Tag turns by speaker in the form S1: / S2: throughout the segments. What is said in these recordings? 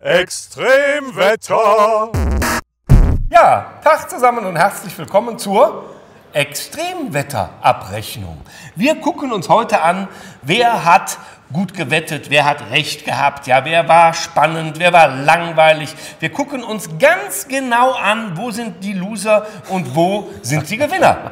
S1: Extremwetter.
S2: Ja, Tag zusammen und herzlich willkommen zur Extremwetterabrechnung. Wir gucken uns heute an, wer hat gut gewettet, wer hat recht gehabt, ja, wer war spannend, wer war langweilig. Wir gucken uns ganz genau an, wo sind die Loser und wo sind die Gewinner.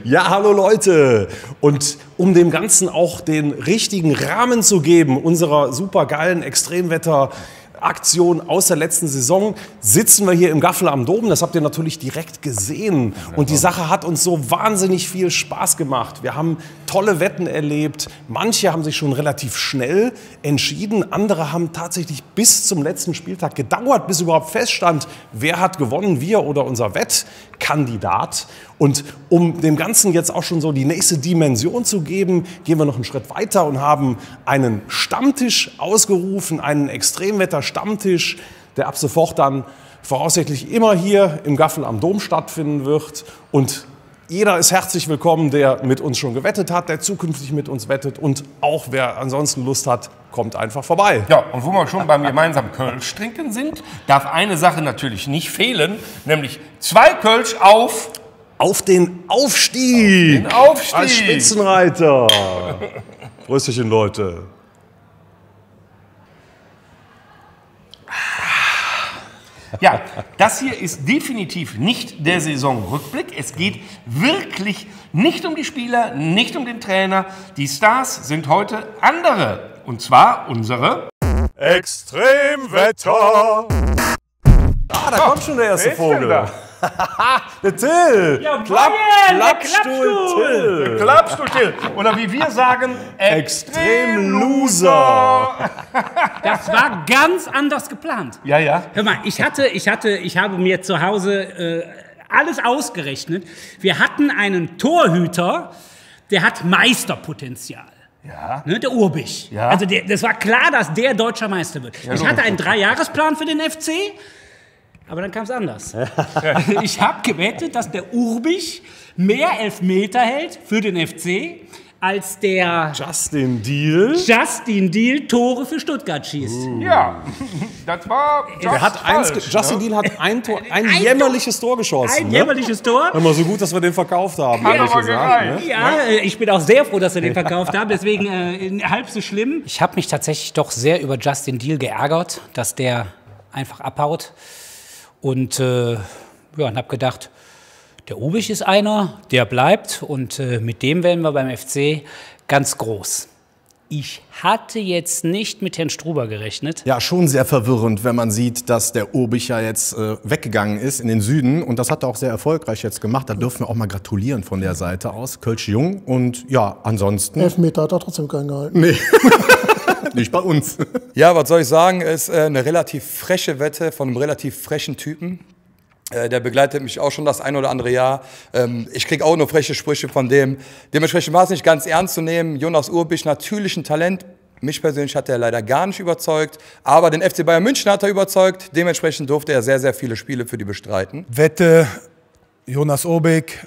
S3: Ja, hallo Leute! Und um dem Ganzen auch den richtigen Rahmen zu geben, unserer supergeilen Extremwetter-Aktion aus der letzten Saison, sitzen wir hier im Gaffel am Dom. Das habt ihr natürlich direkt gesehen. Und die Sache hat uns so wahnsinnig viel Spaß gemacht. Wir haben tolle Wetten erlebt. Manche haben sich schon relativ schnell entschieden. Andere haben tatsächlich bis zum letzten Spieltag gedauert, bis überhaupt feststand, wer hat gewonnen, wir oder unser Wettkandidat. Und um dem Ganzen jetzt auch schon so die nächste Dimension zu geben, gehen wir noch einen Schritt weiter und haben einen Stammtisch ausgerufen, einen Extremwetter-Stammtisch, der ab sofort dann voraussichtlich immer hier im Gaffel am Dom stattfinden wird. Und jeder ist herzlich willkommen, der mit uns schon gewettet hat, der zukünftig mit uns wettet. Und auch wer ansonsten Lust hat, kommt einfach vorbei.
S2: Ja, und wo wir schon beim gemeinsamen Kölsch trinken sind, darf eine Sache natürlich nicht fehlen, nämlich 2 Kölsch auf
S3: den Aufstieg!
S2: den Aufstieg!
S3: Als Spitzenreiter! Prösterchen, Leute!
S2: Ja, das hier ist definitiv nicht der Saisonrückblick. Es geht wirklich nicht um die Spieler, nicht um den Trainer. Die Stars sind heute andere. Und zwar unsere
S1: Extremwetter.
S3: Da kommt schon der erste
S2: wer ist denn
S3: Vogel.
S2: da?
S3: Der Till!
S2: Ja,
S3: Klappstuhl Till!
S2: Klappstuhl Till. Oder wie wir sagen,
S3: Extremloser.
S4: Das war ganz anders geplant.
S2: Ja, ja.
S4: Hör mal, ich habe mir zu Hause alles ausgerechnet. Wir hatten einen Torhüter, der hat Meisterpotenzial.
S2: Ja.
S4: Ne, der Urbich.
S2: Ja.
S4: Also das war klar, dass der deutscher Meister wird. Ich hatte einen 3-Jahresplan für den FC, aber dann kam es anders. Ich habe gewettet, dass der Urbich mehr Elfmeter hält für den FC, als der
S3: Justin Deal.
S4: Tore für Stuttgart schießt.
S2: Ja, das war
S3: Justin Deal hat ein jämmerliches Tor geschossen.
S4: Ein jämmerliches Tor.
S3: Immer so gut, dass wir den verkauft haben.
S2: Hat
S3: ehrlich
S2: aber
S3: gesagt,
S2: gereicht.
S3: ne?
S4: Ja, ich bin auch sehr froh, dass wir den verkauft haben, deswegen halb so schlimm. Ich habe mich tatsächlich doch sehr über Justin Deal geärgert, dass der einfach abhaut. Und und habe gedacht, der Urbich ist einer, der bleibt und mit dem werden wir beim FC ganz groß. Ich hatte jetzt nicht mit Herrn Struber gerechnet.
S5: Ja, schon sehr verwirrend, wenn man sieht, dass der Urbich ja jetzt weggegangen ist in den Süden. Und das hat er auch sehr erfolgreich jetzt gemacht. Da dürfen wir auch mal gratulieren von der Seite aus. Kölsch Jung. Und ja, ansonsten...
S6: Elfmeter hat er trotzdem keinen gehalten.
S5: Nee, nicht bei uns.
S7: Ja, was soll ich sagen, ist eine relativ freche Wette von einem relativ frechen Typen. Der begleitet mich auch schon das ein oder andere Jahr. Ich kriege auch nur freche Sprüche von dem. Dementsprechend war es nicht ganz ernst zu nehmen. Jonas Urbich, natürlich ein Talent. Mich persönlich hat er leider gar nicht überzeugt. Aber den FC Bayern München hat er überzeugt. Dementsprechend durfte er sehr, sehr viele Spiele für die bestreiten.
S8: Wette Jonas Urbich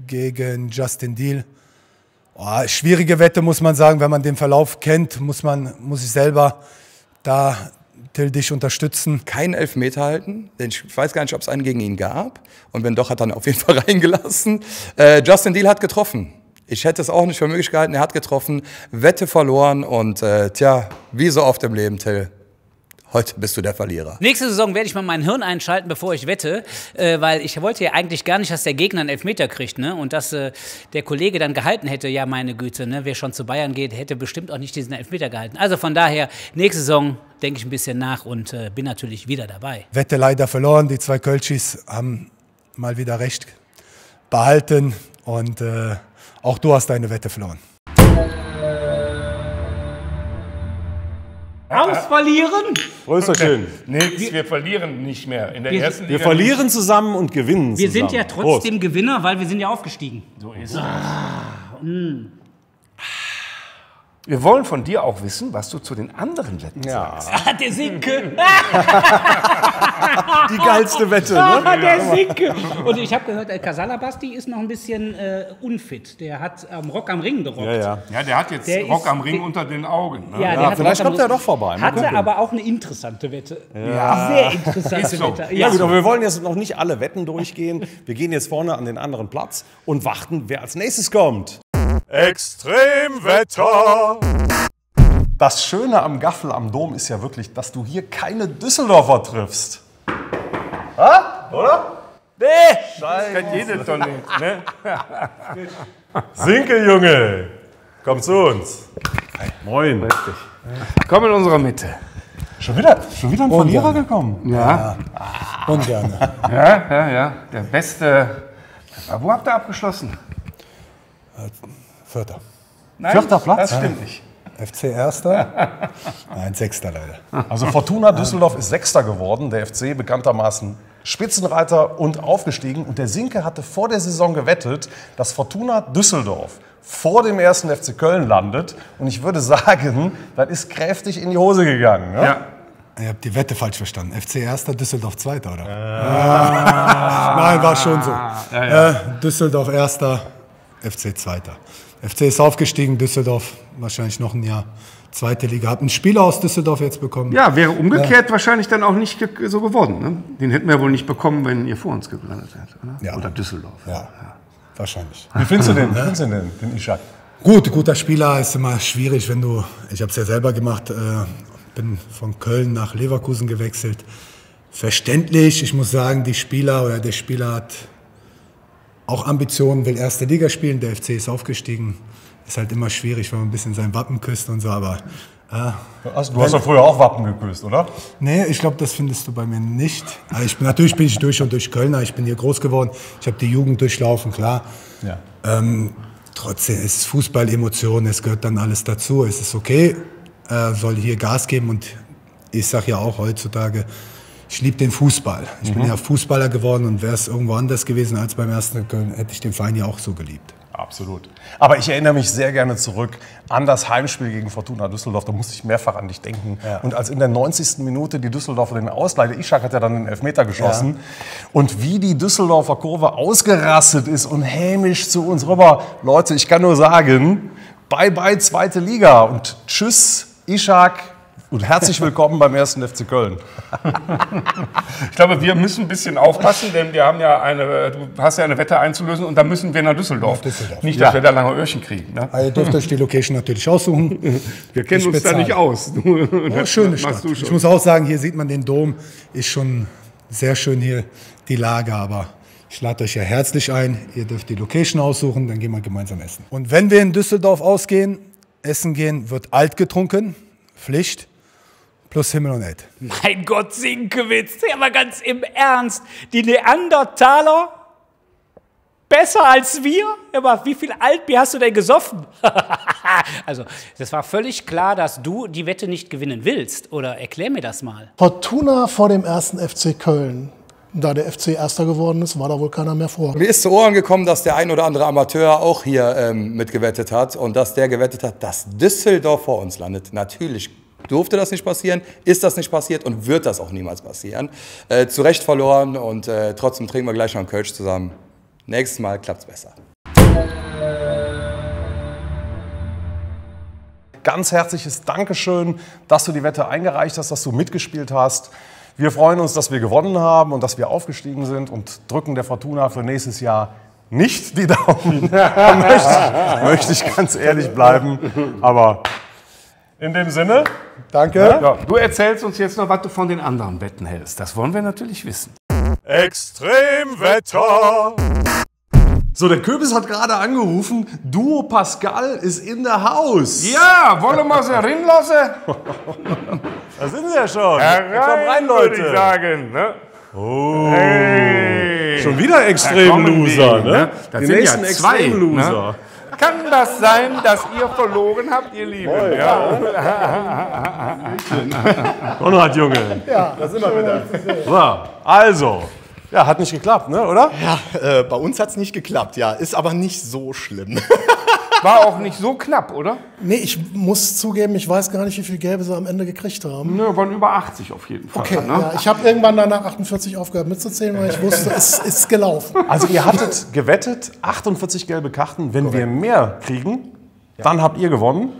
S8: gegen Justin Deal. Oh, schwierige Wette, muss man sagen. Wenn man den Verlauf kennt, muss ich selber da Till dich unterstützen.
S7: Keinen Elfmeter halten, denn ich weiß gar nicht, ob es einen gegen ihn gab. Und wenn doch, hat er ihn auf jeden Fall reingelassen. Justin Deal hat getroffen. Ich hätte es auch nicht für möglich gehalten, er hat getroffen. Wette verloren und wie so oft im Leben, Till. Heute bist du der Verlierer.
S4: Nächste Saison werde ich mal mein Hirn einschalten, bevor ich wette, weil ich wollte ja eigentlich gar nicht, dass der Gegner einen Elfmeter kriegt, ne? Und dass der Kollege dann gehalten hätte, ja meine Güte, ne? Wer schon zu Bayern geht, hätte bestimmt auch nicht diesen Elfmeter gehalten. Also von daher, nächste Saison denke ich ein bisschen nach und bin natürlich wieder dabei.
S8: Wette leider verloren, die 2 Kölschis haben mal wieder recht behalten und auch du hast deine Wette verloren.
S4: Ausverlieren?
S3: Prösterchen.
S2: Nix, wir verlieren nicht mehr. In der ersten Liga
S3: Wir verlieren zusammen und gewinnen zusammen.
S4: Wir sind ja trotzdem Gewinner, weil wir sind ja aufgestiegen.
S2: So ist es. Wir wollen von dir auch wissen, was du zu den anderen Wetten sagst.
S4: Ah, der Sinke.
S3: Die geilste Wette, ne?
S4: Der Sinke. Und ich habe gehört, der Casalabasti ist noch ein bisschen unfit. Der hat Rock am Ring gerockt.
S3: Ja.
S2: Ja, der hat jetzt Rock am Ring unter den Augen. Ne?
S4: Ja, der
S3: Ja,
S4: hat
S3: vielleicht
S4: Rock am
S3: kommt er
S4: Ring-
S3: doch vorbei. Mal
S4: Hatte
S3: gucken.
S4: aber auch eine interessante Wette. Ja. Sehr interessante
S2: Ist so.
S4: Wette.
S3: Ja gut, aber wir wollen jetzt noch nicht alle Wetten durchgehen. Wir gehen jetzt vorne an den anderen Platz und warten, wer als nächstes kommt. Extremwetter! Das Schöne am Gaffel am Dom ist ja wirklich, dass du hier keine Düsseldorfer triffst. Ha? Oder?
S2: Kennt jeder doch nicht. Ne?
S3: Sinke, Junge! Komm zu uns. Moin.
S2: Komm in unsere Mitte.
S3: Schon wieder ein Verlierer gekommen?
S2: Ja,
S8: Ungern.
S2: ja. Der beste. Wo habt ihr abgeschlossen?
S8: Vierter.
S2: Nein,
S3: Vierter Platz?
S2: Das stimmt nicht.
S8: FC Erster? Nein, Sechster leider.
S3: Also Fortuna Düsseldorf ist Sechster geworden, der FC bekanntermaßen Spitzenreiter und aufgestiegen. Und der Sinke hatte vor der Saison gewettet, dass Fortuna Düsseldorf vor dem 1. FC Köln landet. Und ich würde sagen, das ist kräftig in die Hose gegangen. Ne?
S2: Ja.
S8: Ihr habt die Wette falsch verstanden. FC Erster, Düsseldorf Zweiter, oder? Nein, war schon so. Düsseldorf Erster, FC Zweiter. FC ist aufgestiegen, Düsseldorf wahrscheinlich noch ein Jahr. Zweite Liga. Habt einen Spieler aus Düsseldorf jetzt bekommen?
S2: Ja, wäre umgekehrt wahrscheinlich dann auch nicht so geworden. Ne? Den hätten wir wohl nicht bekommen, wenn ihr vor uns gelandet wärt. Oder,
S8: Ja.
S2: oder Düsseldorf.
S8: Ja, wahrscheinlich.
S3: Wie findest du den? Den Ishak?
S8: Guter Spieler ist immer schwierig, wenn du, ich habe es ja selber gemacht, bin von Köln nach Leverkusen gewechselt. Verständlich, ich muss sagen, der Spieler hat auch Ambitionen, will erste Liga spielen, der FC ist aufgestiegen. Ist halt immer schwierig, wenn man ein bisschen sein Wappen küsst und so, aber...
S3: Du hast doch früher auch Wappen geküsst, oder?
S8: Nee, ich glaube, das findest du bei mir nicht. Also natürlich bin ich durch und durch Kölner, ich bin hier groß geworden, ich habe die Jugend durchlaufen, klar.
S3: Ja.
S8: Trotzdem ist es Fußball, Emotionen, es gehört dann alles dazu. Es ist okay, soll hier Gas geben und ich sage ja auch heutzutage, ich liebe den Fußball. Ich bin ja Fußballer geworden und wäre es irgendwo anders gewesen als beim 1. Köln, hätte ich den Verein ja auch so geliebt.
S3: Absolut. Aber ich erinnere mich sehr gerne zurück an das Heimspiel gegen Fortuna Düsseldorf. Da musste ich mehrfach an dich denken. Ja. Und als in der 90. Minute die Düsseldorfer den Ausgleich, Ishak hat ja dann den Elfmeter geschossen. Ja. Und wie die Düsseldorfer Kurve ausgerastet ist und hämisch zu uns rüber. Leute, ich kann nur sagen, bye bye zweite Liga und tschüss Ishak und herzlich willkommen beim 1. FC Köln.
S2: Ich glaube, wir müssen ein bisschen aufpassen, denn wir haben ja du hast ja eine Wette einzulösen und da müssen wir nach Düsseldorf. Nicht, dass wir da lange Öhrchen kriegen. Ne?
S8: Ihr dürft euch die Location natürlich aussuchen.
S2: Wir kennen uns da nicht aus.
S8: Schöne Stadt. Ich muss auch sagen, hier sieht man den Dom. Ist schon sehr schön hier, die Lage, aber ich lade euch ja herzlich ein. Ihr dürft die Location aussuchen, dann gehen wir gemeinsam essen. Und wenn wir in Düsseldorf essen gehen, wird alt getrunken. Pflicht. Plus Himmel und Erd.
S4: Mein Gott, Sinkewitz, aber ganz im Ernst. Die Neandertaler besser als wir? Aber wie viel Altbier hast du denn gesoffen? Also, das war völlig klar, dass du die Wette nicht gewinnen willst. Oder erklär mir das mal.
S1: Fortuna vor dem 1. FC Köln. Da der FC Erster geworden ist, war da wohl keiner mehr vor.
S7: Mir ist zu Ohren gekommen, dass der ein oder andere Amateur auch hier mitgewettet hat und dass der gewettet hat, dass Düsseldorf vor uns landet. Natürlich durfte das nicht passieren, ist das nicht passiert und wird das auch niemals passieren. Zu Recht verloren und trotzdem trinken wir gleich noch einen Kölsch zusammen. Nächstes Mal klappt's besser.
S3: Ganz herzliches Dankeschön, dass du die Wette eingereicht hast, dass du mitgespielt hast. Wir freuen uns, dass wir gewonnen haben und dass wir aufgestiegen sind und drücken der Fortuna für nächstes Jahr nicht die Daumen. Da möchte ich ganz ehrlich bleiben. Aber in dem Sinne,
S8: danke.
S2: Ja, du erzählst uns jetzt noch, was du von den anderen Wetten hältst. Das wollen wir natürlich wissen.
S3: Extremwetter! So, der Köbis hat gerade angerufen, Duo Pascal ist in der Haus.
S2: Ja, wollen wir sie reinlassen?
S3: Da sind sie ja schon.
S2: Rein, würde ich sagen. Ne?
S3: Oh.
S2: Hey.
S3: Schon wieder Extrem-Loser, ne?
S2: Das
S3: Die
S2: sind
S3: nächsten
S2: ja zwei,
S3: Extrem-Loser.
S2: Ne? Kann das sein, dass ihr verloren habt, ihr Lieben? Ja.
S3: Konrad, Junge.
S1: Ja, da sind wir wieder.
S3: So, also, ja, hat nicht geklappt, ne, oder?
S5: Ja, bei uns hat es nicht geklappt, ja. Ist aber nicht so schlimm.
S2: War auch nicht so knapp, oder?
S1: Nee, ich muss zugeben, ich weiß gar nicht, wie viel Gelbe sie am Ende gekriegt haben.
S2: Nö, waren über 80 auf jeden Fall.
S1: Okay,
S2: ne?
S1: ja, ich habe irgendwann danach 48 aufgehört mitzuzählen, weil ich wusste, es ist gelaufen.
S3: Also ihr hattet gewettet, 48 gelbe Karten. Wenn wir mehr kriegen, dann habt ihr gewonnen.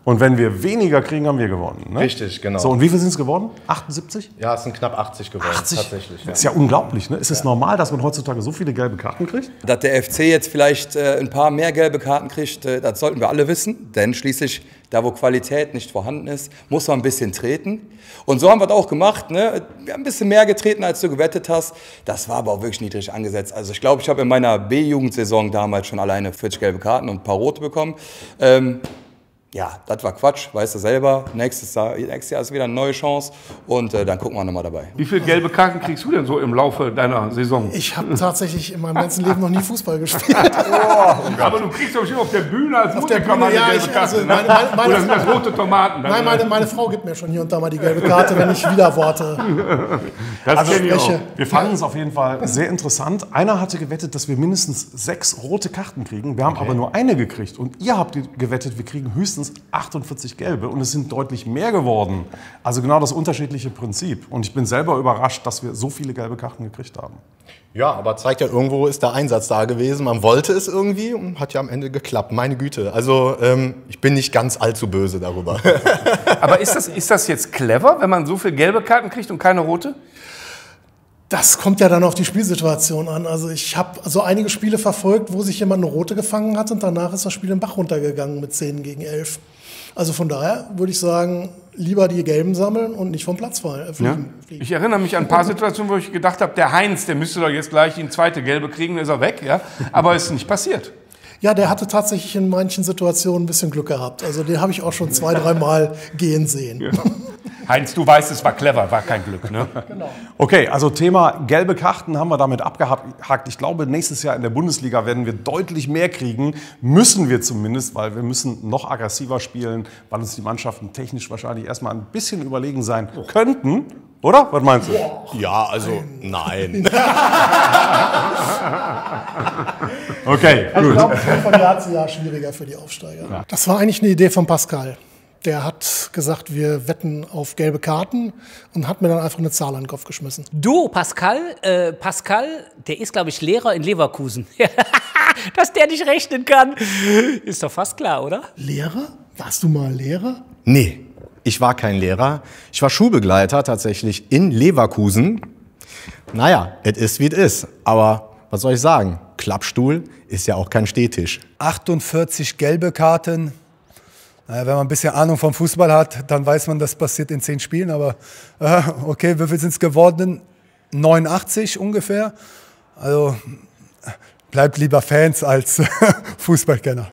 S3: Und wenn wir weniger kriegen, haben wir gewonnen. Ne?
S5: Richtig, genau.
S3: So, und wie viel sind es geworden? 78?
S5: Ja, es sind knapp 80 geworden,
S3: 80?
S5: tatsächlich. Ja.
S3: Das ist ja unglaublich. Ne? Ist es normal, dass man heutzutage so viele gelbe Karten kriegt?
S7: Dass der FC jetzt vielleicht ein paar mehr gelbe Karten kriegt, das sollten wir alle wissen. Denn schließlich, da wo Qualität nicht vorhanden ist, muss man ein bisschen treten. Und so haben wir es auch gemacht. Ne? Wir haben ein bisschen mehr getreten, als du gewettet hast. Das war aber auch wirklich niedrig angesetzt. Also ich glaube, ich habe in meiner B-Jugendsaison damals schon alleine 40 gelbe Karten und ein paar rote bekommen. Ja, das war Quatsch, weißt du selber. Nächstes Jahr ist wieder eine neue Chance und dann gucken wir nochmal dabei.
S2: Wie viele gelbe Karten kriegst du denn so im Laufe deiner Saison?
S1: Ich habe tatsächlich in meinem ganzen Leben noch nie Fußball gespielt.
S2: Aber du kriegst doch bestimmt auf der Bühne als Musiker mal eine gelbe Karte. Oder sind das rote Tomaten?
S1: Nein, meine Frau gibt mir schon hier und da mal die gelbe Karte, wenn ich Widerworte spreche.
S3: Wir fanden es auf jeden Fall sehr interessant. Einer hatte gewettet, dass wir mindestens 6 rote Karten kriegen. Wir haben aber nur eine gekriegt. Und ihr habt gewettet, wir kriegen höchstens 48 gelbe. Und es sind deutlich mehr geworden. Also genau das unterschiedliche Prinzip. Und ich bin selber überrascht, dass wir so viele gelbe Karten gekriegt haben.
S5: Ja, aber zeigt ja, irgendwo ist der Einsatz da gewesen. Man wollte es irgendwie und hat ja am Ende geklappt. Meine Güte. Also ich bin nicht ganz allzu böse darüber.
S2: Aber ist das jetzt clever, wenn man so viele gelbe Karten kriegt und keine rote?
S1: Das kommt ja dann auf die Spielsituation an. Also ich habe so einige Spiele verfolgt, wo sich jemand eine rote gefangen hat und danach ist das Spiel den Bach runtergegangen mit 10 gegen 11. Also von daher würde ich sagen, lieber die Gelben sammeln und nicht vom Platz fliegen.
S2: Ja. Ich erinnere mich an ein paar Situationen, wo ich gedacht habe, der Heinz, der müsste doch jetzt gleich die zweite Gelbe kriegen, dann ist er weg. Ja? Aber es ist nicht passiert.
S1: Ja, der hatte tatsächlich in manchen Situationen ein bisschen Glück gehabt. Also den habe ich auch schon 2-3 Mal gehen sehen.
S2: Ja. Heinz, du weißt, es war clever, war kein Glück, ne?
S1: Genau.
S3: Okay, also Thema gelbe Karten haben wir damit abgehakt. Ich glaube, nächstes Jahr in der Bundesliga werden wir deutlich mehr kriegen. Müssen wir zumindest, weil wir müssen noch aggressiver spielen, weil uns die Mannschaften technisch wahrscheinlich erstmal ein bisschen überlegen sein könnten. Oder? Was meinst du?
S5: Ja, also nein.
S3: Okay,
S1: Ich
S3: gut.
S1: glaube, es wird von Jahr zu Jahr schwieriger für die Aufsteiger. Ja. Das war eigentlich eine Idee von Pascal. Der hat gesagt, wir wetten auf gelbe Karten und hat mir dann einfach eine Zahl an den Kopf geschmissen.
S4: Du, Pascal, der ist, glaube ich, Lehrer in Leverkusen. Dass der nicht rechnen kann, ist doch fast klar, oder?
S1: Lehrer? Warst du mal Lehrer?
S5: Nee, ich war kein Lehrer. Ich war Schulbegleiter tatsächlich in Leverkusen. Naja, es ist, wie es ist. Aber was soll ich sagen? Klappstuhl ist ja auch kein Stehtisch.
S8: 48 gelbe Karten. Naja, wenn man ein bisschen Ahnung vom Fußball hat, dann weiß man, das passiert in 10 Spielen. Aber okay, wie viel sind es geworden? 89 ungefähr. Also bleibt lieber Fans als Fußballkenner.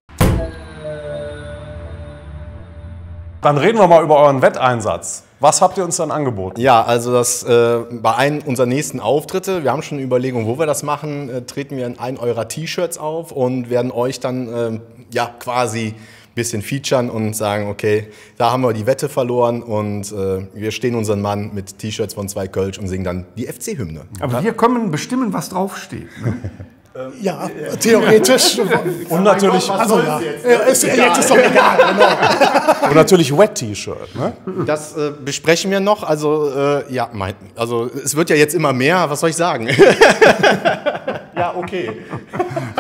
S3: Dann reden wir mal über euren Wetteinsatz. Was habt ihr uns dann angeboten?
S5: Ja, also das bei einem unserer nächsten Auftritte, wir haben schon eine Überlegung, wo wir das machen, treten wir in einen eurer T-Shirts auf und werden euch dann ja quasi ein bisschen featuren und sagen, okay, da haben wir die Wette verloren und wir stehen unseren Mann mit T-Shirts von 2 Kölsch und singen dann die FC-Hymne.
S2: Aber wir können bestimmen, was draufsteht. Ne?
S1: Ja, theoretisch.
S3: Und natürlich,
S1: Also ja, jetzt ist doch egal. Genau.
S3: und natürlich Wet-T-Shirt. Ne?
S5: Das besprechen wir noch. Also ja, also es wird ja jetzt immer mehr. Was soll ich sagen? Ja, okay.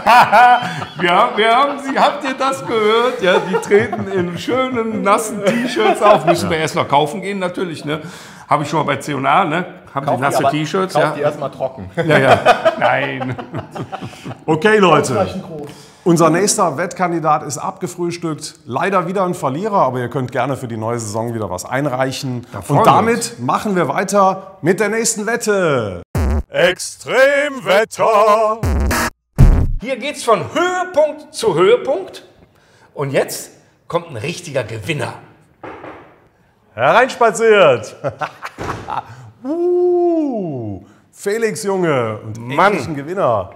S2: Habt ihr das gehört? Ja, die treten in schönen, nassen T-Shirts auf. Müssen wir erst noch kaufen gehen, natürlich. Ne? Habe ich schon mal bei C&A, ne? Haben die nasse T-Shirts?
S5: Kauft
S2: Ja.
S5: die erstmal trocken.
S2: Ja. Nein.
S3: Okay, Leute.
S1: Ausreichend groß.
S3: Unser nächster Wettkandidat ist abgefrühstückt. Leider wieder ein Verlierer, aber ihr könnt gerne für die neue Saison wieder was einreichen.
S2: freuen
S3: Und
S2: wir
S3: damit machen wir weiter mit der nächsten Wette. Extremwetter.
S2: Hier geht's von Höhepunkt zu Höhepunkt. Und jetzt kommt ein richtiger Gewinner.
S3: Hereinspaziert. Felix, Junge. Und
S2: Mann.
S3: endlich ein Gewinner.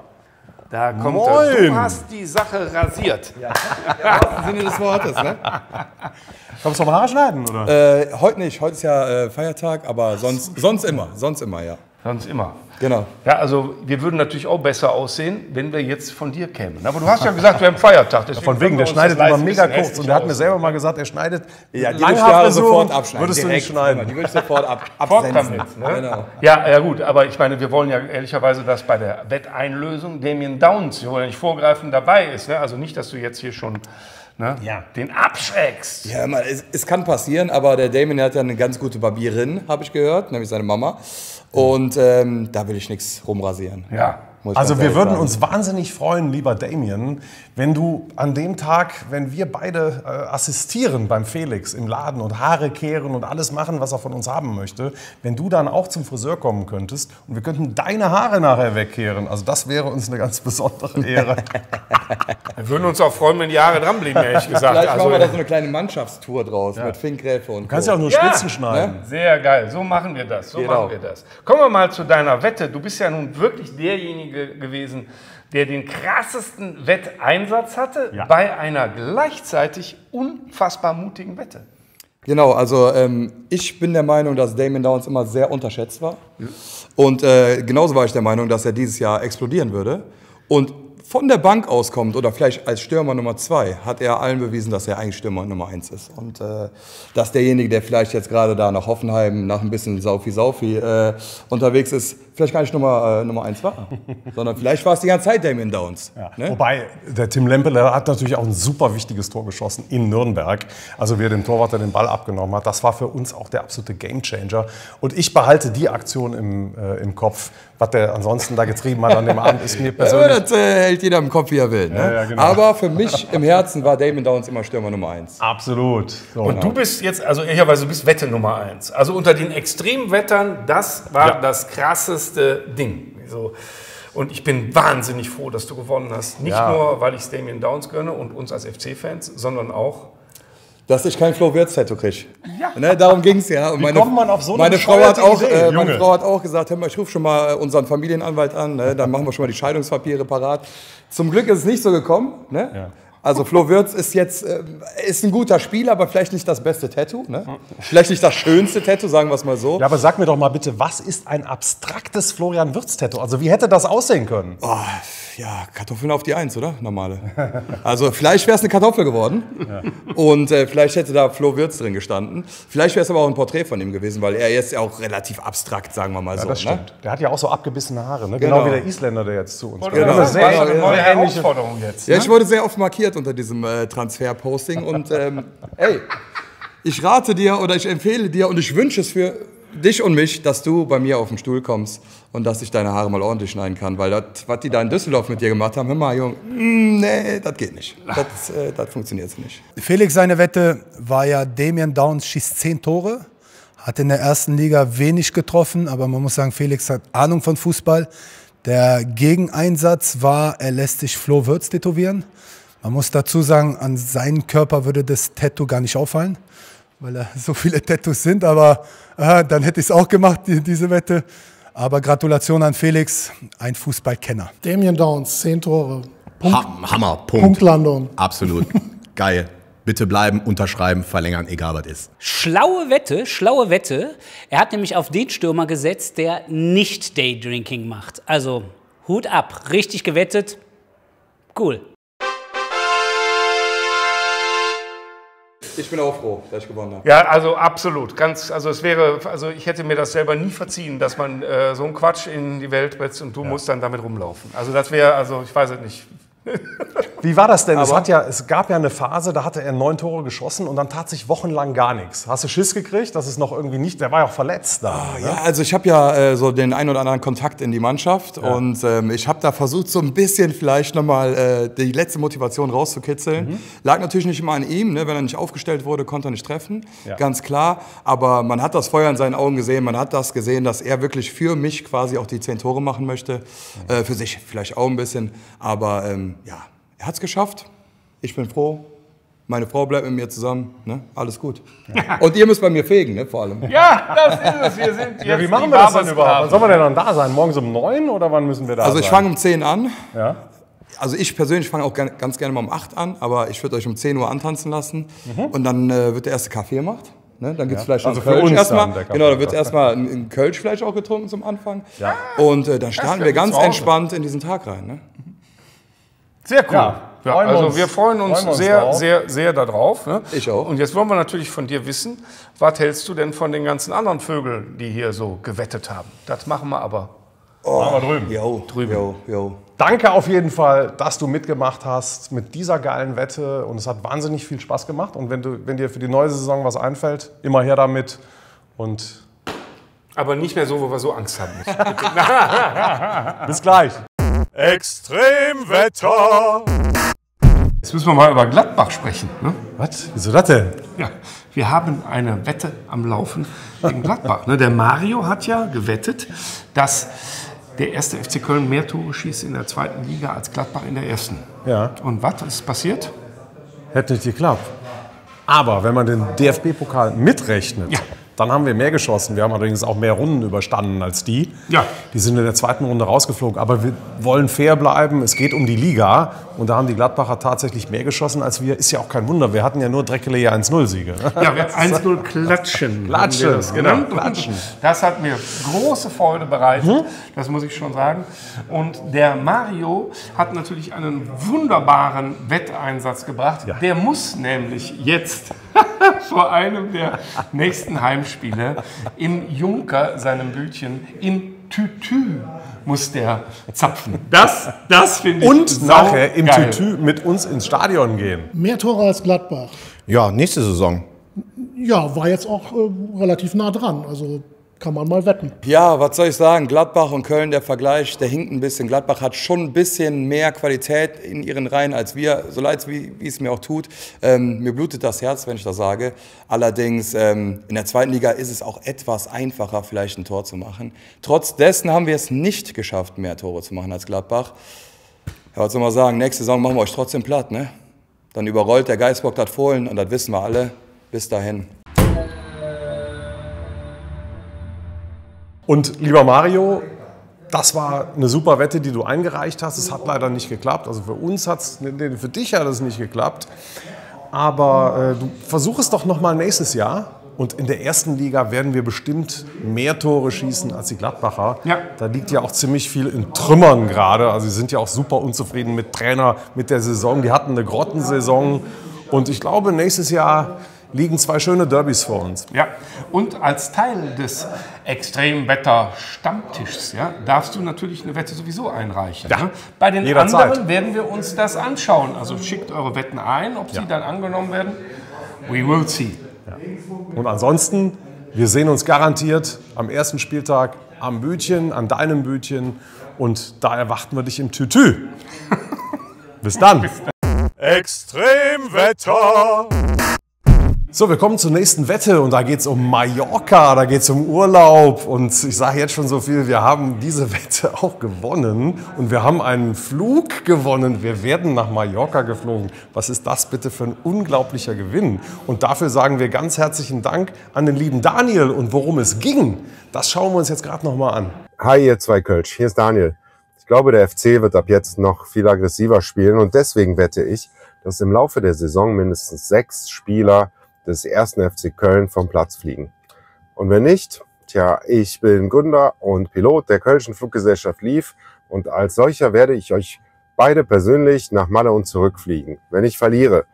S2: Da kommt
S3: Moin.
S2: er. Du hast die Sache rasiert.
S7: Im Sinne des Wortes, ne?
S3: Kommst du vom Haare schneiden, oder?
S7: Heute nicht, heute ist ja Feiertag, aber sonst immer, ja.
S2: Sonst immer.
S7: Genau.
S2: Ja, also wir würden natürlich auch besser aussehen, wenn wir jetzt von dir kämen. Aber du hast ja gesagt, wir haben Feiertag.
S3: Von wegen, der schneidet immer mega kurz. Und der hat mir selber mal gesagt, er schneidet
S7: Langhaare sofort abschneiden.
S3: Würdest du nicht schneiden.
S7: Die würde ich sofort
S2: Fort
S7: absenden.
S2: damit, ne?
S7: Genau.
S2: Ja, gut, aber ich meine, wir wollen ja ehrlicherweise, dass bei der Wetteinlösung Damien Downs, wir wollen ja nicht vorgreifen, dabei ist. Ne? Also nicht, dass du jetzt hier schon den abschreckst.
S7: Ja, es kann passieren, aber der Damien hat ja eine ganz gute Barbierin, habe ich gehört, nämlich seine Mama. Und da will ich nichts rumrasieren.
S2: Ja.
S3: Also wir würden uns wahnsinnig freuen, lieber Damien, wenn du an dem Tag, wenn wir beide assistieren beim Felix im Laden und Haare kehren und alles machen, was er von uns haben möchte, wenn du dann auch zum Friseur kommen könntest und wir könnten deine Haare nachher wegkehren. Also das wäre uns eine ganz besondere Ehre.
S2: Wir würden uns auch freuen, wenn die Haare dranbleiben, ehrlich gesagt.
S7: Vielleicht machen wir da so eine kleine Mannschaftstour draus mit Finkgräfe und
S3: Du kannst ja auch nur Spitzen schneiden.
S2: Sehr geil, so machen wir das. Kommen wir mal zu deiner Wette. Du bist ja nun wirklich derjenige gewesen, der den krassesten Wetteinsatz hatte bei einer gleichzeitig unfassbar mutigen Wette.
S7: Genau, also ich bin der Meinung, dass Damien Downs immer sehr unterschätzt war. Und genauso war ich der Meinung, dass er dieses Jahr explodieren würde. Und von der Bank auskommt oder vielleicht als Stürmer Nummer 2, hat er allen bewiesen, dass er eigentlich Stürmer Nummer 1 ist. Und dass derjenige, der vielleicht jetzt gerade da nach Hoffenheim nach ein bisschen Saufi unterwegs ist, vielleicht gar nicht Nummer 1 war. Sondern vielleicht war es die ganze Zeit Damien Downs.
S3: Ja.
S7: Ne?
S3: Wobei, der Tim Lempeler hat natürlich auch ein super wichtiges Tor geschossen in Nürnberg. Also wie er dem Torwart den Ball abgenommen hat, das war für uns auch der absolute Gamechanger. Und ich behalte die Aktion im Kopf. Was der ansonsten da getrieben hat an dem Abend, ist mir persönlich...
S7: Ja, das hält jeder im Kopf, wie er will. Ne?
S3: Ja, genau.
S7: Aber für mich im Herzen war Damien Downs immer Stürmer Nummer 1.
S3: Absolut. So,
S2: Und du bist jetzt, also ehrlicherweise, du bist Wette Nummer 1. Also unter den Extremwettern, das war das krasseste Ding. So. Und ich bin wahnsinnig froh, dass du gewonnen hast. Nicht nur, weil ich es Damien Downs gönne und uns als FC-Fans, sondern auch...
S7: Dass ich kein Flo Wirtz-Tattoo kriege. Ja. Ne, darum ging es ja. Und
S3: kommt man auf so eine
S7: meine Frau hat
S3: auch
S7: gesagt, hör mal, ich rufe schon mal unseren Familienanwalt an, ne, dann machen wir schon mal die Scheidungspapiere parat. Zum Glück ist es nicht so gekommen. Ne? Ja. Also Flo Wirtz ist jetzt ist ein guter Spieler, aber vielleicht nicht das beste Tattoo. Ne? Vielleicht nicht das schönste Tattoo, sagen wir es mal so.
S3: Ja, aber sag mir doch mal bitte, was ist ein abstraktes Florian Wirtz-Tattoo? Also wie hätte das aussehen können?
S7: Oh, ja, Kartoffeln auf die 1, oder? Normale. Also vielleicht wäre es eine Kartoffel geworden. Ja. Und vielleicht hätte da Flo Wirtz drin gestanden. Vielleicht wäre es aber auch ein Porträt von ihm gewesen, weil er ist ja auch relativ abstrakt, sagen wir mal so.
S3: Das stimmt.
S7: Ne?
S3: Der hat ja auch so abgebissene Haare, ne? Genau wie der Isländer, der jetzt zu uns kommt.
S2: Genau. Das ist eine neue Herausforderung jetzt.
S7: Ja, ich wurde sehr oft markiert unter diesem Transfer-Posting. Und ey, ich rate dir oder ich empfehle dir und ich wünsche es für dich und mich, dass du bei mir auf den Stuhl kommst und dass ich deine Haare mal ordentlich schneiden kann. Weil das, was die da in Düsseldorf mit dir gemacht haben, hör mal, Junge, nee, das geht nicht. Das funktioniert nicht.
S8: Felix, seine Wette war ja, Damien Downs schießt 10 Tore. Hat in der ersten Liga wenig getroffen, aber man muss sagen, Felix hat Ahnung von Fußball. Der Gegeneinsatz war, er lässt sich Flo Wirtz tätowieren. Man muss dazu sagen, an seinem Körper würde das Tattoo gar nicht auffallen, weil da so viele Tattoos sind. Aber dann hätte ich es auch gemacht, diese Wette. Aber Gratulation an Felix, ein Fußballkenner.
S1: Damien Downs, 10 Tore.
S5: Hammer, Punkt.
S1: Punktlandung.
S5: Absolut. Geil. Bitte bleiben, unterschreiben, verlängern, egal was ist.
S4: Schlaue Wette. Er hat nämlich auf den Stürmer gesetzt, der nicht Daydrinking macht. Also Hut ab, richtig gewettet. Cool.
S7: Ich bin auch froh, dass ich gewonnen habe.
S2: Ja, also absolut. Also ich hätte mir das selber nie verziehen, dass man so einen Quatsch in die Welt setzt und du musst dann damit rumlaufen. Also das wäre, ich weiß es nicht.
S3: Wie war das denn? Es gab ja eine Phase, da hatte er 9 Tore geschossen und dann tat sich wochenlang gar nichts. Hast du Schiss gekriegt, dass es noch irgendwie nicht, der war ja auch verletzt da. Ne?
S7: Ja, also ich habe ja so den ein oder anderen Kontakt in die Mannschaft und ich habe da versucht, so ein bisschen vielleicht nochmal die letzte Motivation rauszukitzeln. Lag natürlich nicht immer an ihm, ne? Wenn er nicht aufgestellt wurde, konnte er nicht treffen, ganz klar. Aber man hat das Feuer in seinen Augen gesehen, man hat das gesehen, dass er wirklich für mich quasi auch die 10 Tore machen möchte. Für sich vielleicht auch ein bisschen, aber ja, er hat es geschafft. Ich bin froh. Meine Frau bleibt mit mir zusammen. Ne? Alles gut. Ja. Und ihr müsst bei mir fegen, ne? Vor allem.
S2: Ja, das ist es. Wir sind jetzt
S3: wie machen wir das denn überhaupt? Wann sollen wir denn dann da sein? Morgens um 9 oder wann müssen wir da sein?
S7: Also ich fange um 10 an.
S3: Ja.
S7: Also ich persönlich fange auch ganz gerne mal um 8 an. Aber ich würde euch um 10 Uhr antanzen lassen. Und dann wird der erste Kaffee gemacht. Ne? Dann gibt es vielleicht
S3: Also
S7: noch
S3: für
S7: Kölsch
S3: uns
S7: erstmal.
S3: dann der Kaffee.
S7: Genau, da wird erstmal ein Kölsch vielleicht auch getrunken zum Anfang.
S3: Ja.
S7: Und dann starten wir ganz
S2: zu Hause.
S7: entspannt in diesen Tag rein. Ne?
S2: Sehr cool.
S3: Ja,
S2: Ja,
S3: freuen wir
S2: also
S3: uns.
S2: wir freuen uns
S3: Freuen wir uns
S2: sehr,
S3: drauf.
S2: sehr, sehr darauf. Ne?
S7: Ich auch.
S2: Und jetzt wollen wir natürlich von dir wissen, was hältst du denn von den ganzen anderen Vögeln, die hier so gewettet haben? Das machen wir aber.
S3: Machen wir drüben.
S7: Jo, drüben. Jo.
S3: Danke auf jeden Fall, dass du mitgemacht hast mit dieser geilen Wette. Und es hat wahnsinnig viel Spaß gemacht. Und wenn dir für die neue Saison was einfällt, immer her damit. Und
S2: Aber nicht mehr so, wo wir so Angst haben müssen.
S3: bis gleich. Extremwetter.
S2: Jetzt müssen wir mal über Gladbach sprechen. Ne?
S3: Was? Wieso das denn?
S2: Ja, wir haben eine Wette am Laufen gegen Gladbach. Ne? Der Mario hat ja gewettet, dass der erste FC Köln mehr Tore schießt in der zweiten Liga als Gladbach in der ersten.
S3: Ja.
S2: Und was ist passiert?
S3: Hätte nicht geklappt. Aber wenn man den DFB-Pokal mitrechnet,
S2: Ja.
S3: dann haben wir mehr geschossen. Wir haben allerdings auch mehr Runden überstanden als die.
S2: Ja.
S3: Die sind in der zweiten Runde rausgeflogen. Aber wir wollen fair bleiben. Es geht um die Liga. Und da haben die Gladbacher tatsächlich mehr geschossen als wir. Ist ja auch kein Wunder. Wir hatten ja nur dreckelige 1-0-Siege.
S2: Ja, wir 1-0 klatschen.
S3: Klatschen,
S2: haben wir das genannt.
S3: genau, klatschen.
S2: Das hat mir große Freude bereitet, das muss ich schon sagen. Und der Mario hat natürlich einen wunderbaren Wetteinsatz gebracht.
S3: Ja.
S2: Der muss nämlich jetzt vor einem der nächsten Heimspiele im Junker, seinem Bütchen, im Tütü muss der zapfen. Das finde ich
S3: Und nachher im
S2: saugeil.
S3: Tütü mit uns ins Stadion gehen.
S1: Mehr Tore als Gladbach.
S5: Ja, nächste Saison.
S1: Ja, war jetzt auch relativ nah dran. Also kann man mal wetten.
S7: Ja, was soll ich sagen? Gladbach und Köln, der Vergleich, der hinkt ein bisschen. Gladbach hat schon ein bisschen mehr Qualität in ihren Reihen als wir, so leid wie es mir auch tut. Mir blutet das Herz, wenn ich das sage. Allerdings, in der zweiten Liga ist es auch etwas einfacher, vielleicht ein Tor zu machen. Trotz dessen haben wir es nicht geschafft, mehr Tore zu machen als Gladbach. Ja, was soll man sagen? Nächste Saison machen wir euch trotzdem platt, ne? Dann überrollt der Geißbock das Fohlen und das wissen wir alle. Bis dahin.
S3: Und lieber Mario, das war eine super Wette, die du eingereicht hast. Es hat leider nicht geklappt. Also für uns hat es, für dich hat es nicht geklappt. Aber du versuch es doch noch mal nächstes Jahr. Und in der ersten Liga werden wir bestimmt mehr Tore schießen als die Gladbacher.
S2: Ja.
S3: Da liegt ja auch ziemlich viel in Trümmern gerade. Also sie sind ja auch super unzufrieden mit Trainer, mit der Saison. Die hatten eine Grottensaison. Und ich glaube, nächstes Jahr liegen 2 schöne Derbys vor uns.
S2: Ja, und als Teil des Extremwetter-Stammtischs darfst du natürlich eine Wette sowieso einreichen.
S3: Ja,
S2: Ne? Bei den
S3: jederzeit.
S2: anderen werden wir uns das anschauen. Also schickt eure Wetten ein, ob sie dann angenommen werden. We will see.
S3: Und ansonsten, wir sehen uns garantiert am ersten Spieltag am Bütchen, an deinem Bütchen. Und da erwarten wir dich im Tütü. Bis dann. Extremwetter. So, wir kommen zur nächsten Wette und da geht es um Mallorca, da geht es um Urlaub und ich sage jetzt schon so viel, wir haben diese Wette auch gewonnen und wir haben einen Flug gewonnen. Wir werden nach Mallorca geflogen. Was ist das bitte für ein unglaublicher Gewinn? Und dafür sagen wir ganz herzlichen Dank an den lieben Daniel und worum es ging, das schauen wir uns jetzt gerade nochmal an.
S6: Hi ihr zwei Kölsch, hier ist Daniel. Ich glaube, der FC wird ab jetzt noch viel aggressiver spielen und deswegen wette ich, dass im Laufe der Saison mindestens 6 Spieler des ersten FC Köln vom Platz fliegen. Und wenn nicht, tja, ich bin Gründer und Pilot der Kölschen Fluggesellschaft LIV und als solcher werde ich euch beide persönlich nach Malle und zurückfliegen. Wenn ich verliere,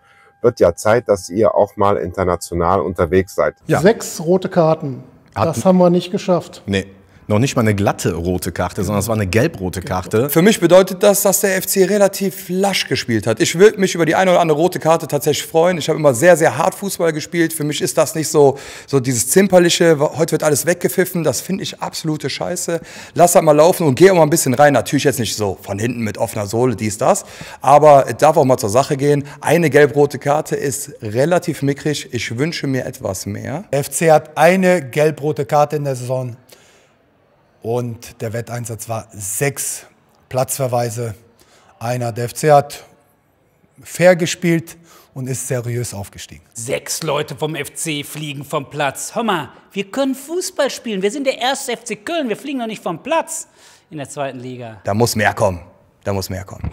S6: wird ja Zeit, dass ihr auch mal international unterwegs seid.
S5: Ja.
S1: 6 rote Karten. Das haben wir nicht geschafft.
S5: Nee, noch nicht mal eine glatte rote Karte, sondern es war eine gelb-rote Karte.
S7: Für mich bedeutet das, dass der FC relativ lasch gespielt hat. Ich würde mich über die eine oder andere rote Karte tatsächlich freuen. Ich habe immer sehr, sehr hart Fußball gespielt. Für mich ist das nicht so dieses Zimperliche. Heute wird alles weggepfiffen. Das finde ich absolute Scheiße. Lass das mal laufen und geh auch mal ein bisschen rein. Natürlich jetzt nicht so von hinten mit offener Sohle, dies, das. Aber es darf auch mal zur Sache gehen. Eine gelb-rote Karte ist relativ mickrig. Ich wünsche mir etwas mehr.
S8: Der FC hat eine gelb-rote Karte in der Saison. Und der Wetteinsatz war 6 Platzverweise. Der FC hat fair gespielt und ist seriös aufgestiegen.
S4: 6 Leute vom FC fliegen vom Platz. Hör mal, wir können Fußball spielen. Wir sind der erste FC Köln. Wir fliegen noch nicht vom Platz in der zweiten Liga.
S7: Da muss mehr kommen. Da muss mehr kommen.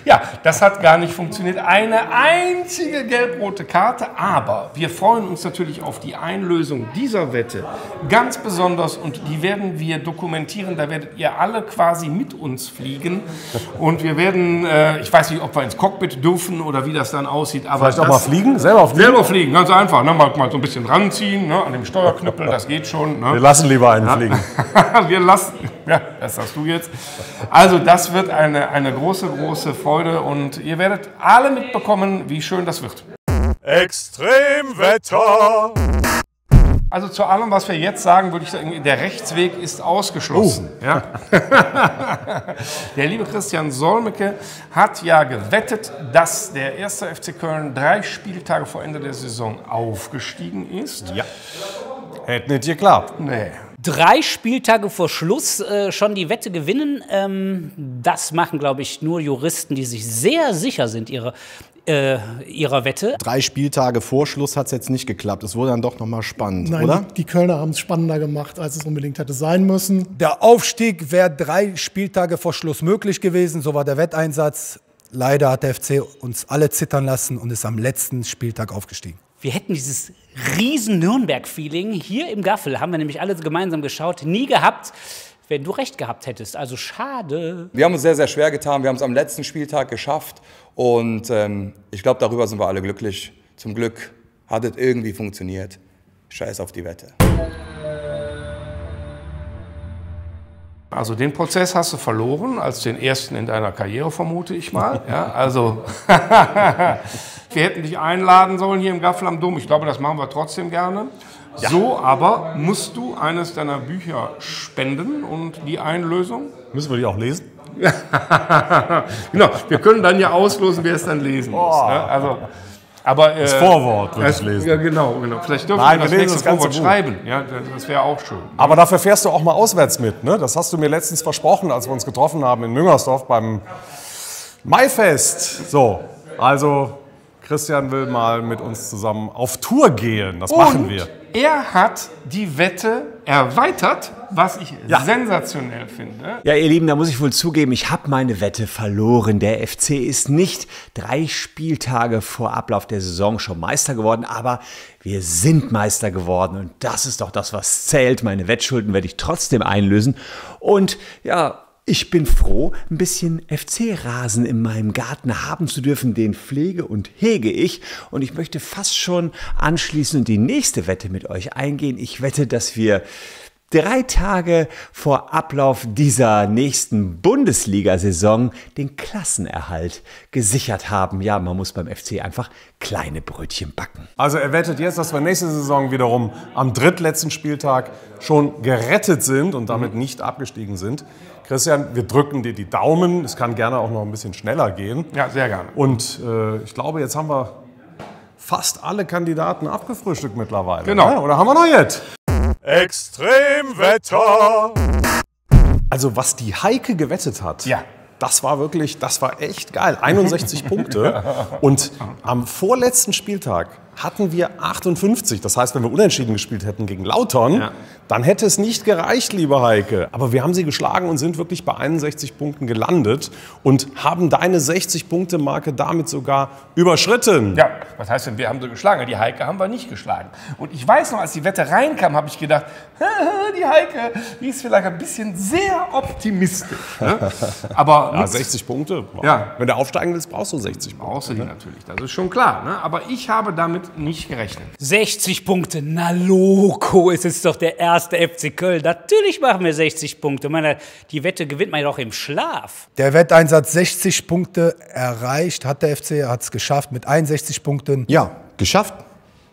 S2: Ja, das hat gar nicht funktioniert. Eine einzige gelb-rote Karte, aber wir freuen uns natürlich auf die Einlösung dieser Wette ganz besonders und die werden wir dokumentieren. Da werdet ihr alle quasi mit uns fliegen und wir werden, ich weiß nicht, ob wir ins Cockpit dürfen oder wie das dann aussieht. Aber
S3: Vielleicht auch mal fliegen? Selber fliegen?
S2: Selber fliegen, ganz einfach. Ne? Mal so ein bisschen ranziehen, ne? An dem Steuerknüppel, das geht schon. Ne?
S3: Wir lassen lieber einen fliegen.
S2: Wir lassen, ja, das sagst du jetzt. Also das wird eine große, große Freude und ihr werdet alle mitbekommen, wie schön das wird.
S3: Extremwetter!
S2: Also zu allem, was wir jetzt sagen, würde ich sagen, der Rechtsweg ist ausgeschlossen. Ja? Der liebe Christian Solmecke hat ja gewettet, dass der 1. FC Köln 3 Spieltage vor Ende der Saison aufgestiegen ist.
S3: Ja. Hätte nicht geklappt.
S2: Nee.
S4: 3 Spieltage vor Schluss schon die Wette gewinnen, das machen, glaube ich, nur Juristen, die sich sehr sicher sind ihrer Wette.
S5: 3 Spieltage vor Schluss hat es jetzt nicht geklappt. Es wurde dann doch nochmal spannend,
S1: Nein,
S5: oder?
S1: die Kölner haben es spannender gemacht, als es unbedingt hätte sein müssen.
S8: Der Aufstieg wäre 3 Spieltage vor Schluss möglich gewesen, so war der Wetteinsatz. Leider hat der FC uns alle zittern lassen und ist am letzten Spieltag aufgestiegen.
S4: Wir hätten dieses riesen Nürnberg-Feeling hier im Gaffel, haben wir nämlich alle gemeinsam geschaut, nie gehabt, wenn du recht gehabt hättest. Also schade.
S7: Wir haben uns sehr, sehr schwer getan. Wir haben es am letzten Spieltag geschafft. Und ich glaube, darüber sind wir alle glücklich. Zum Glück hat es irgendwie funktioniert. Scheiß auf die Wette.
S2: Also den Prozess hast du verloren, als den ersten in deiner Karriere, vermute ich mal. Ja, also wir hätten dich einladen sollen hier im Gaffel am Dom. Ich glaube, das machen wir trotzdem gerne. Ja. So, aber musst du eines deiner Bücher spenden und die Einlösung?
S3: Müssen wir die auch lesen?
S2: Genau, wir können dann ja auslosen, wer es dann lesen muss. Ne? Also, aber,
S3: das Vorwort würde ich lesen.
S2: Ja, genau. Vielleicht dürfen
S3: Nein,
S2: wir das nächste Vorwort schreiben. Ja, das wäre auch schön.
S3: Aber dafür fährst du auch mal auswärts mit. Ne? Das hast du mir letztens versprochen, als wir uns getroffen haben in Müngersdorf beim Maifest. So, also Christian will mal mit uns zusammen auf Tour gehen. Das machen wir.
S2: Er hat die Wette erweitert, was ich sensationell finde.
S9: Ja, ihr Lieben, da muss ich wohl zugeben, ich habe meine Wette verloren. Der FC ist nicht 3 Spieltage vor Ablauf der Saison schon Meister geworden, aber wir sind Meister geworden und das ist doch das, was zählt. Meine Wettschulden werde ich trotzdem einlösen und ja, ich bin froh, ein bisschen FC-Rasen in meinem Garten haben zu dürfen. Den pflege und hege ich. Und ich möchte fast schon anschließen und die nächste Wette mit euch eingehen. Ich wette, dass wir 3 Tage vor Ablauf dieser nächsten Bundesliga-Saison den Klassenerhalt gesichert haben. Ja, man muss beim FC einfach kleine Brötchen backen.
S3: Also er wettet jetzt, dass wir nächste Saison wiederum am drittletzten Spieltag schon gerettet sind und damit nicht abgestiegen sind. Christian, wir drücken dir die Daumen. Es kann gerne auch noch ein bisschen schneller gehen.
S2: Ja, sehr gerne.
S3: Und ich glaube, jetzt haben wir fast alle Kandidaten abgefrühstückt mittlerweile.
S2: Genau.
S3: Ne? Oder haben wir noch jetzt? Extremwetter! Also was die Heike gewettet hat, das war echt geil. 61 Punkte. Und am vorletzten Spieltag hatten wir 58. Das heißt, wenn wir unentschieden gespielt hätten gegen Lautern, dann hätte es nicht gereicht, liebe Heike. Aber wir haben sie geschlagen und sind wirklich bei 61 Punkten gelandet und haben deine 60-Punkte-Marke damit sogar überschritten.
S2: Ja, was heißt denn, wir haben sie geschlagen? Die Heike haben wir nicht geschlagen. Und ich weiß noch, als die Wette reinkam, habe ich gedacht, die Heike, die ist vielleicht ein bisschen sehr optimistisch. Ne? Aber
S3: ja, 60 Punkte.
S2: Ja.
S3: Wenn du aufsteigen willst, brauchst du 60 Punkte.
S2: Brauchst du die natürlich, das ist schon klar. Ne? Aber ich habe damit nicht gerechnet.
S4: 60 Punkte, na loco, es ist doch der erste FC Köln. Natürlich machen wir 60 Punkte. Meine, die Wette gewinnt man ja doch im Schlaf.
S8: Der Wetteinsatz 60 Punkte erreicht, hat der FC, hat es geschafft mit 61 Punkten.
S5: Ja, geschafft.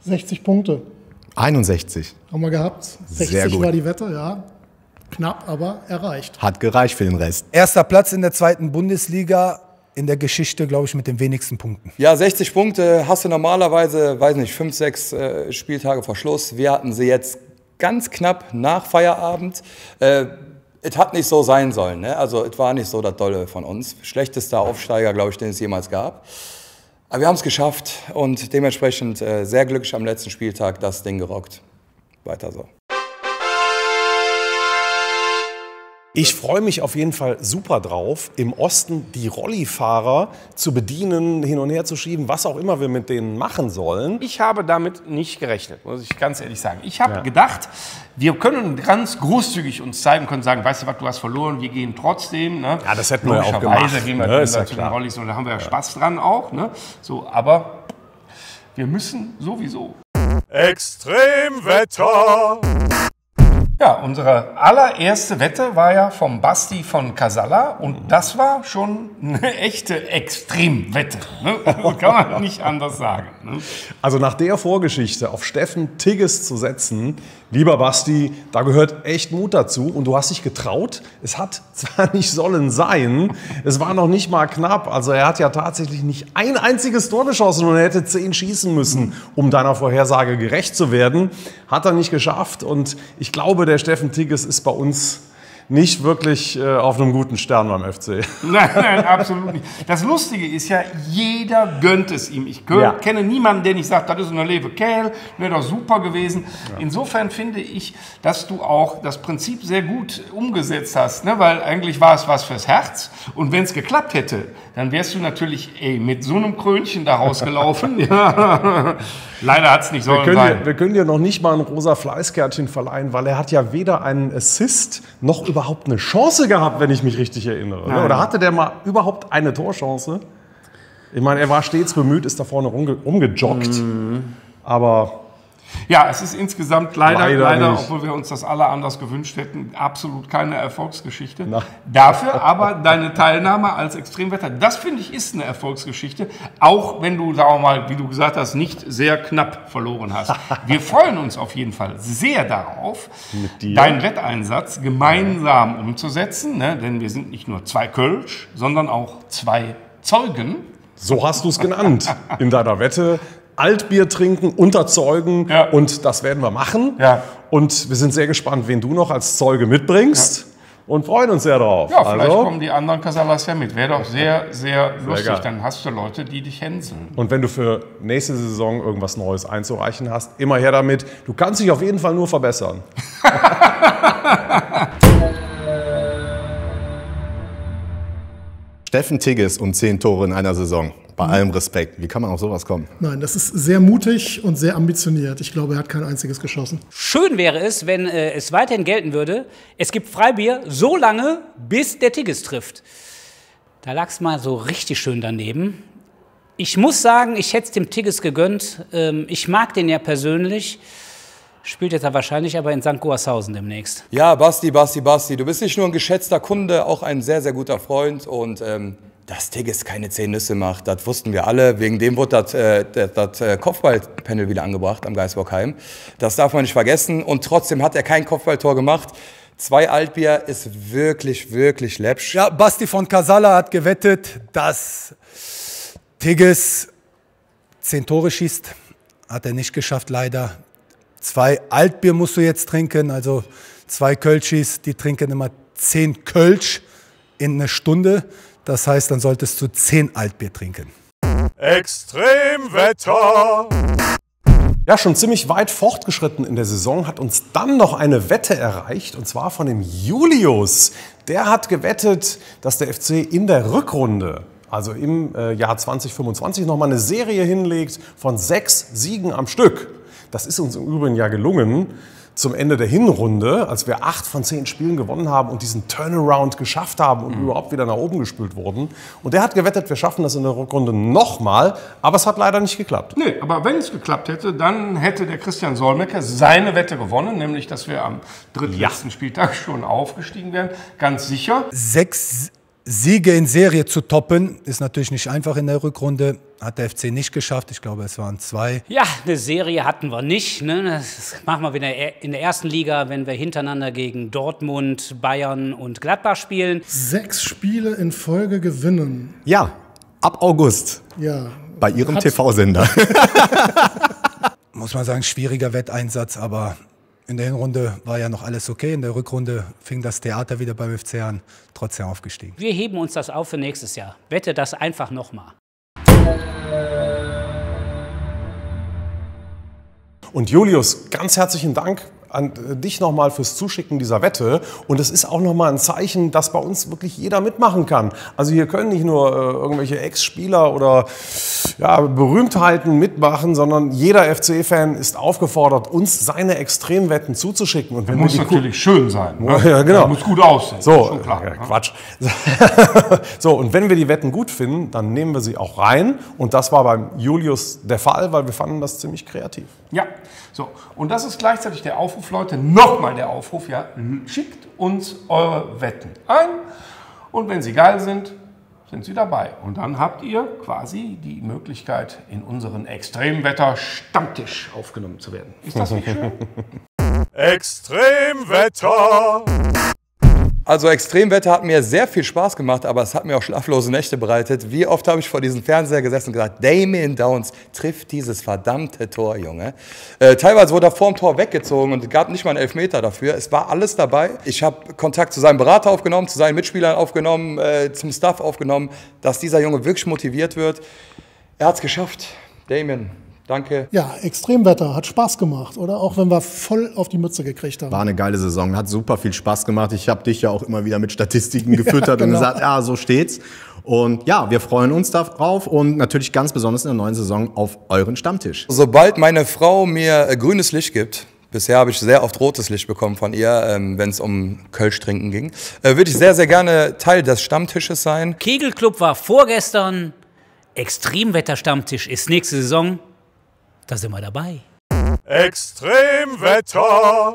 S1: 60 Punkte
S5: 61.
S1: haben wir gehabt. 60
S5: Sehr gut.
S1: war die Wette, ja. Knapp, aber erreicht.
S5: Hat gereicht für den Rest.
S8: Erster Platz in der 2. Bundesliga. In der Geschichte, glaube ich, mit den wenigsten Punkten.
S7: Ja, 60 Punkte hast du normalerweise, weiß nicht, 5, 6 Spieltage vor Schluss. Wir hatten sie jetzt ganz knapp nach Feierabend. Es hat nicht so sein sollen, ne? Also es war nicht so das Dolle von uns. Schlechtester Aufsteiger, glaube ich, den es jemals gab. Aber wir haben es geschafft und dementsprechend sehr glücklich am letzten Spieltag das Ding gerockt. Weiter so.
S3: Ich freue mich auf jeden Fall super drauf, im Osten die Rollifahrer zu bedienen, hin und her zu schieben, was auch immer wir mit denen machen sollen.
S2: Ich habe damit nicht gerechnet, muss ich ganz ehrlich sagen. Ich habe gedacht, wir können ganz großzügig uns zeigen, können sagen, weißt du was, du hast verloren, wir gehen trotzdem. Ne?
S3: Ja, das hätten wir ja auch gemacht.
S2: Gehen wir zu den Rollis und da haben wir ja Spaß dran auch. Ne? So, aber wir müssen sowieso.
S3: Extremwetter!
S2: Ja, unsere allererste Wette war ja vom Basti von Casalla und das war schon eine echte Extremwette. Ne? Kann man nicht anders sagen. Ne?
S3: Also nach der Vorgeschichte auf Steffen Tigges zu setzen, lieber Basti, da gehört echt Mut dazu und du hast dich getraut. Es hat zwar nicht sollen sein, es war noch nicht mal knapp. Also er hat ja tatsächlich nicht ein einziges Tor geschossen und er hätte 10 schießen müssen, um deiner Vorhersage gerecht zu werden. Hat er nicht geschafft und ich glaube, der Steffen Tigges ist bei uns nicht wirklich auf einem guten Stern beim FC.
S2: Nein, absolut nicht. Das Lustige ist ja, jeder gönnt es ihm. Ich kenne niemanden, der nicht sagt, das ist ein leve Kerl, wäre doch super gewesen. Ja. Insofern finde ich, dass du auch das Prinzip sehr gut umgesetzt hast, ne? Weil eigentlich war es was fürs Herz. Und wenn es geklappt hätte, dann wärst du natürlich mit so einem Krönchen da rausgelaufen. Ja. Leider hat es nicht sollen sein.
S3: Wir können dir noch nicht mal ein rosa Fleißkärtchen verleihen, weil er hat ja weder einen Assist noch überhaupt eine Chance gehabt, wenn ich mich richtig erinnere. Nein. Oder hatte der mal überhaupt eine Torchance? Ich meine, er war stets bemüht, ist da vorne rumgejoggt. Aber
S2: ja, es ist insgesamt leider, obwohl wir uns das alle anders gewünscht hätten, absolut keine Erfolgsgeschichte. Na. Dafür aber deine Teilnahme als Extremwetter, das finde ich ist eine Erfolgsgeschichte, auch wenn du, sagen wir mal, wie du gesagt hast, nicht sehr knapp verloren hast. Wir freuen uns auf jeden Fall sehr darauf, deinen Wetteinsatz gemeinsam umzusetzen, ne? Denn wir sind nicht nur 2 Kölsch, sondern auch 2 Zeugen.
S3: So hast du es genannt in deiner Wette. Altbier trinken, unterzeugen und das werden wir machen. Ja. Und wir sind sehr gespannt, wen du noch als Zeuge mitbringst und freuen uns sehr drauf.
S2: Ja, vielleicht kommen die anderen Casallas ja mit. Wäre doch sehr, sehr lustig. Geil. Dann hast du Leute, die dich hänseln.
S3: Und wenn du für nächste Saison irgendwas Neues einzureichen hast, immer her damit. Du kannst dich auf jeden Fall nur verbessern.
S5: Steffen Tigges und 10 Tore in einer Saison. Bei allem Respekt. Wie kann man auf sowas kommen?
S1: Nein, das ist sehr mutig und sehr ambitioniert. Ich glaube, er hat kein einziges geschossen.
S4: Schön wäre es, wenn es weiterhin gelten würde, es gibt Freibier so lange, bis der Tigges trifft. Da lag es mal so richtig schön daneben. Ich muss sagen, ich hätte es dem Tigges gegönnt. Ich mag den ja persönlich. Spielt jetzt wahrscheinlich aber in St. Goarshausen demnächst.
S7: Ja, Basti, du bist nicht nur ein geschätzter Kunde, auch ein sehr, sehr guter Freund. Und dass Tigges keine 10 Nüsse macht, das wussten wir alle. Wegen dem wurde das Kopfballpanel wieder angebracht am Geisbockheim. Das darf man nicht vergessen. Und trotzdem hat er kein Kopfballtor gemacht. 2 Altbier ist wirklich, wirklich läppsch.
S8: Ja, Basti von Casalla hat gewettet, dass Tigges 10 Tore schießt. Hat er nicht geschafft, leider. 2 Altbier musst du jetzt trinken, also 2 Kölschis, die trinken immer 10 Kölsch in einer Stunde. Das heißt, dann solltest du 10 Altbier trinken.
S3: Extremwetter! Ja, schon ziemlich weit fortgeschritten in der Saison hat uns dann noch eine Wette erreicht, und zwar von dem Julius. Der hat gewettet, dass der FC in der Rückrunde, also im Jahr 2025, nochmal eine Serie hinlegt von 6 Siegen am Stück. Das ist uns im Übrigen ja gelungen zum Ende der Hinrunde, als wir 8 von 10 Spielen gewonnen haben und diesen Turnaround geschafft haben und überhaupt wieder nach oben gespült wurden. Und der hat gewettet, wir schaffen das in der Rückrunde nochmal, aber es hat leider nicht geklappt.
S2: Nee, aber wenn es geklappt hätte, dann hätte der Christian Solmecke seine Wette gewonnen, nämlich, dass wir am drittletzten Spieltag schon aufgestiegen wären. Ganz sicher.
S8: 6 Siege in Serie zu toppen, ist natürlich nicht einfach in der Rückrunde. Hat der FC nicht geschafft. Ich glaube, es waren 2.
S4: Ja, eine Serie hatten wir nicht. Ne? Das machen wir wieder in der ersten Liga, wenn wir hintereinander gegen Dortmund, Bayern und Gladbach spielen.
S1: 6 Spiele in Folge gewinnen.
S5: Ja, ab August.
S1: Ja.
S5: Bei Ihrem TV-Sender.
S8: Muss man sagen, schwieriger Wetteinsatz, aber in der Hinrunde war ja noch alles okay. In der Rückrunde fing das Theater wieder beim FC an, trotzdem aufgestiegen.
S4: Wir heben uns das auf für nächstes Jahr. Wette das einfach nochmal.
S3: Und Julius, ganz herzlichen Dank an dich nochmal fürs Zuschicken dieser Wette. Und es ist auch nochmal ein Zeichen, dass bei uns wirklich jeder mitmachen kann. Also hier können nicht nur irgendwelche Ex-Spieler oder ja, Berühmtheiten mitmachen, sondern jeder FC-Fan ist aufgefordert, uns seine Extremwetten zuzuschicken. Und wenn
S2: muss
S3: wir die
S2: natürlich schön sein. Ne?
S3: Ja, genau.
S2: Muss gut aussehen.
S3: So,
S2: schon klar,
S3: ja, Quatsch. So, und wenn wir die Wetten gut finden, dann nehmen wir sie auch rein. Und das war beim Julius der Fall, weil wir fanden das ziemlich kreativ.
S2: Ja, so. Und das ist gleichzeitig der Aufruf, Leute, nochmal der Aufruf, ja, schickt uns eure Wetten ein und wenn sie geil sind, sind sie dabei. Und dann habt ihr quasi die Möglichkeit, in unseren Extremwetter-Stammtisch aufgenommen zu werden. Ist das nicht schön?
S3: Extremwetter!
S7: Also Extremwetter hat mir sehr viel Spaß gemacht, aber es hat mir auch schlaflose Nächte bereitet. Wie oft habe ich vor diesem Fernseher gesessen und gesagt, Damien Downs trifft dieses verdammte Tor, Junge. Teilweise wurde er vorm Tor weggezogen und es gab nicht mal einen Elfmeter dafür. Es war alles dabei. Ich habe Kontakt zu seinem Berater aufgenommen, zu seinen Mitspielern aufgenommen, zum Staff aufgenommen, dass dieser Junge wirklich motiviert wird. Er hat es geschafft. Damien, danke.
S1: Ja, Extremwetter, hat Spaß gemacht, oder? Auch wenn wir voll auf die Mütze gekriegt haben.
S5: War eine geile Saison, hat super viel Spaß gemacht. Ich habe dich ja auch immer wieder mit Statistiken gefüttert und gesagt, ja, so steht's. Und ja, wir freuen uns darauf und natürlich ganz besonders in der neuen Saison auf euren Stammtisch.
S7: Sobald meine Frau mir grünes Licht gibt, bisher habe ich sehr oft rotes Licht bekommen von ihr, wenn es um Kölsch trinken ging, würde ich sehr, sehr gerne Teil des Stammtisches sein.
S4: Kegelclub war vorgestern, Extremwetter-Stammtisch ist nächste Saison. Da sind wir dabei.
S3: Extremwetter!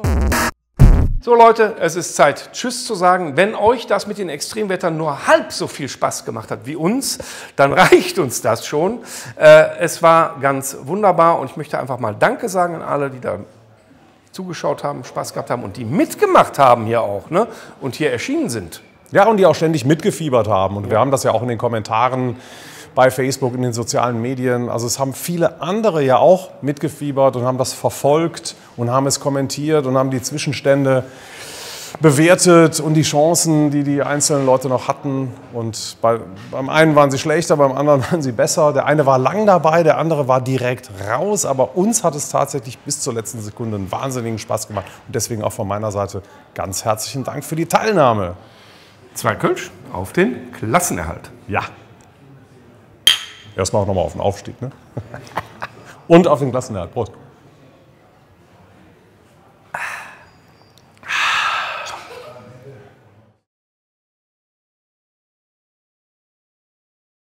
S2: So Leute, es ist Zeit, Tschüss zu sagen. Wenn euch das mit den Extremwettern nur halb so viel Spaß gemacht hat wie uns, dann reicht uns das schon. Es war ganz wunderbar und ich möchte einfach mal Danke sagen an alle, die da zugeschaut haben, Spaß gehabt haben und die mitgemacht haben hier auch, ne? Und hier erschienen sind.
S3: Ja, und die auch ständig mitgefiebert haben. Und wir haben das ja auch in den Kommentaren bei Facebook, in den sozialen Medien. Also es haben viele andere ja auch mitgefiebert und haben das verfolgt und haben es kommentiert und haben die Zwischenstände bewertet und die Chancen, die die einzelnen Leute noch hatten. Und beim einen waren sie schlechter, beim anderen waren sie besser. Der eine war lang dabei, der andere war direkt raus. Aber uns hat es tatsächlich bis zur letzten Sekunde einen wahnsinnigen Spaß gemacht. Und deswegen auch von meiner Seite ganz herzlichen Dank für die Teilnahme.
S2: 2 Kölsch auf den Klassenerhalt.
S3: Ja. Erstmal auch nochmal auf den Aufstieg, ne? Und auf den Klassenerhalt. Prost.